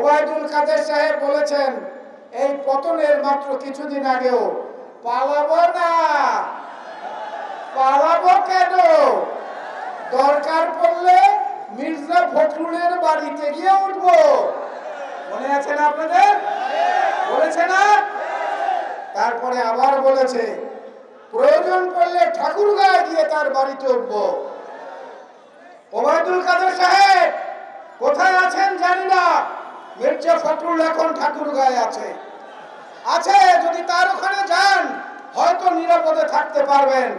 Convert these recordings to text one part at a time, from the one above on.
ওবায়দুল কাদের সাহেব বলেছেন এই পতনের মাত্র কিছুদিন আগেও, পালাবো না। পালাবো কেন? দরকার পড়লে মির্জা ফখরুলের বাড়িতে গিয়ে উঠবো। মনে আছে না আপনাদের? বলেছে না? তারপরে আবার বলেছে প্রয়োজন পড়লে ঠাকুরগাঁয়ে গিয়ে তার বাড়িতে উঠবো। ওবায়দুল কাদের সাহেব কোথায় আছেন জানি না, মির্জা ফখরুল এখন ঠাকুরগাঁয়ে আছে। যদি তার ওখানে যান হয়তো নিরাপদে থাকতে পারবেন,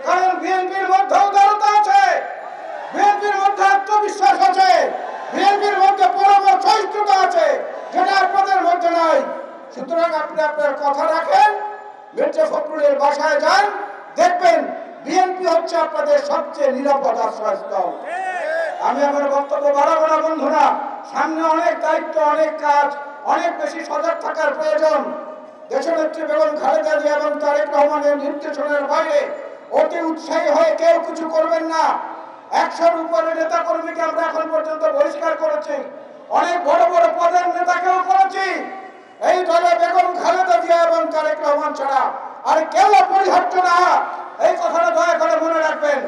কারণ বিএনপির মধ্যে উদারতা আছে, বিএনপির মধ্যে আত্মবিশ্বাস আছে, বিএনপির মধ্যে পরম সহিষ্ণুতা আছে, যেটা আপনাদের মধ্যে নাই। সুতরাং আপনি আপনার কথা রাখেন, মির্জা ফখরুলের বাসায় যান, দেখবেন বিএনপি হচ্ছে আপনাদের সবচেয়ে নিরাপদ আশ্রয়স্থল। আমি আমার বক্তব্য বাড়াবো না বন্ধুরা, সামনে অনেক দায়িত্ব, অনেক কাজ, অনেক বেশি সজাগ থাকার প্রয়োজন। দেশনেত্রী বেগম খালেদা জিয়া এবং তারেক রহমানের নির্দেশনার বাইরে অতি উৎসাহী হয়ে কেউ কিছু করবেন না। 100-র উপরে নেতা কর্মীকে আমরা এখন পর্যন্ত বহিষ্কার করেছি, অনেক বড় বড় পদের নেতাকেও করেছি। এই দলে বেগম খালেদা জিয়া এবং তারেক রহমান ছাড়া আর কেউ অপরিহার্য না, এই কথাটা দয়া করে মনে রাখবেন।